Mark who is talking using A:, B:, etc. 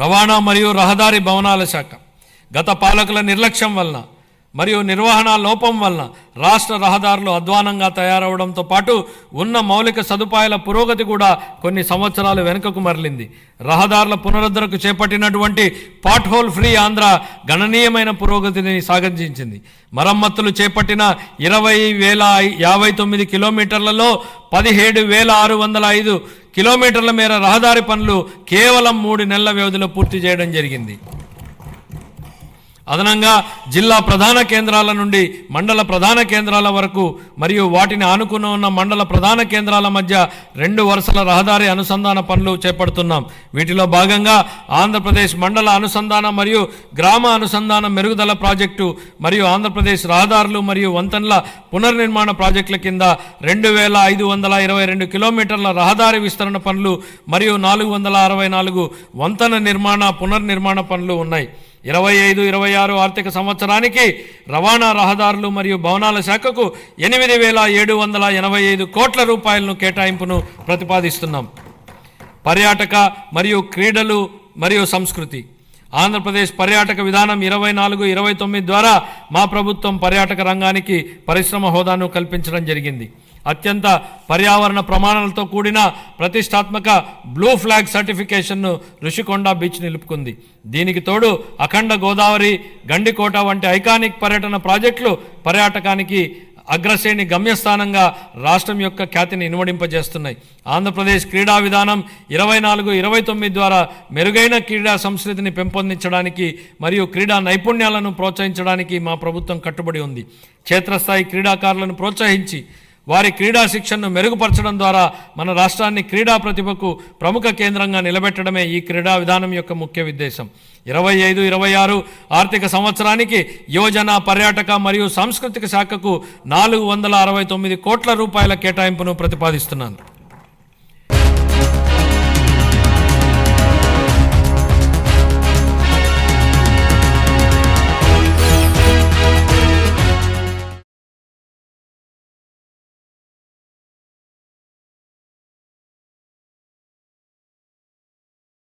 A: రవాణా మరియు రహదారి భవనాల శాఖ గత పాలకుల నిర్లక్ష్యం వలన మరియు నిర్వహణ లోపం వలన రాష్ట్ర రహదారులు అధ్వానంగా తయారవడంతో పాటు ఉన్న మౌలిక సదుపాయాల పురోగతి కూడా కొన్ని సంవత్సరాలు వెనుకకు మరలింది. రహదారుల పునరుద్ధరణకు చేపట్టినటువంటి పాట్ హోల్ ఫ్రీ ఆంధ్ర గణనీయమైన పురోగతిని సాధించింది. మరమ్మతులు చేపట్టిన 20,059 కిలోమీటర్లలో 17,605 కిలోమీటర్ల మేర రహదారి పనులు కేవలం 3 నెలల వ్యవధిలో పూర్తి చేయడం జరిగింది. అదనంగా జిల్లా ప్రధాన కేంద్రాల నుండి మండల ప్రధాన కేంద్రాల వరకు మరియు వాటిని ఆనుకుని ఉన్న మండల ప్రధాన కేంద్రాల మధ్య 2 వరుసల రహదారి అనుసంధాన పనులు చేపడుతున్నాం. వీటిలో భాగంగా ఆంధ్రప్రదేశ్ మండల అనుసంధాన మరియు గ్రామ అనుసంధాన మెరుగుదల ప్రాజెక్టు మరియు ఆంధ్రప్రదేశ్ రహదారులు మరియు వంతెనల పునర్నిర్మాణ ప్రాజెక్టుల కింద 2,522 కిలోమీటర్ల రహదారి విస్తరణ పనులు మరియు 464 వంతెన నిర్మాణ పునర్నిర్మాణ పనులు ఉన్నాయి. 25-26 ఆర్థిక సంవత్సరానికి రవాణా రహదారులు మరియు భవనాల శాఖకు 8,785 కోట్ల రూపాయలను కేటాయింపును ప్రతిపాదిస్తున్నాం. పర్యాటక మరియు క్రీడలు మరియు సంస్కృతి ఆంధ్రప్రదేశ్ పర్యాటక విధానం 24-29 ద్వారా మా ప్రభుత్వం పర్యాటక రంగానికి పరిశ్రమ హోదాను కల్పించడం జరిగింది. అత్యంత పర్యావరణ ప్రమాణాలతో కూడిన ప్రతిష్టాత్మక బ్లూ ఫ్లాగ్ సర్టిఫికేషన్ను ఋషికొండ బీచ్ నిలుపుకుంది. దీనికి తోడు అఖండ గోదావరి, గండికోట వంటి ఐకానిక్ పర్యటన ప్రాజెక్టులు పర్యాటకానికి అగ్రశ్రేణి గమ్యస్థానంగా రాష్ట్రం యొక్క ఖ్యాతిని ఇనుమడింపజేస్తున్నాయి. ఆంధ్రప్రదేశ్ క్రీడా విధానం 24-29 ద్వారా మెరుగైన క్రీడా సంస్కృతిని పెంపొందించడానికి మరియు క్రీడా నైపుణ్యాలను ప్రోత్సహించడానికి మా ప్రభుత్వం కట్టుబడి ఉంది. క్షేత్రస్థాయి క్రీడాకారులను ప్రోత్సహించి వారి క్రీడా శిక్షణను మెరుగుపరచడం ద్వారా మన రాష్ట్రాన్ని క్రీడా ప్రతిభకు ప్రముఖ కేంద్రంగా నిలబెట్టడమే ఈ క్రీడా విధానం యొక్క ముఖ్య ఉద్దేశం. 25-26 ఆర్థిక సంవత్సరానికి యువజన, పర్యాటక మరియు సాంస్కృతిక శాఖకు 469 కోట్ల రూపాయల కేటాయింపును ప్రతిపాదిస్తున్నాను.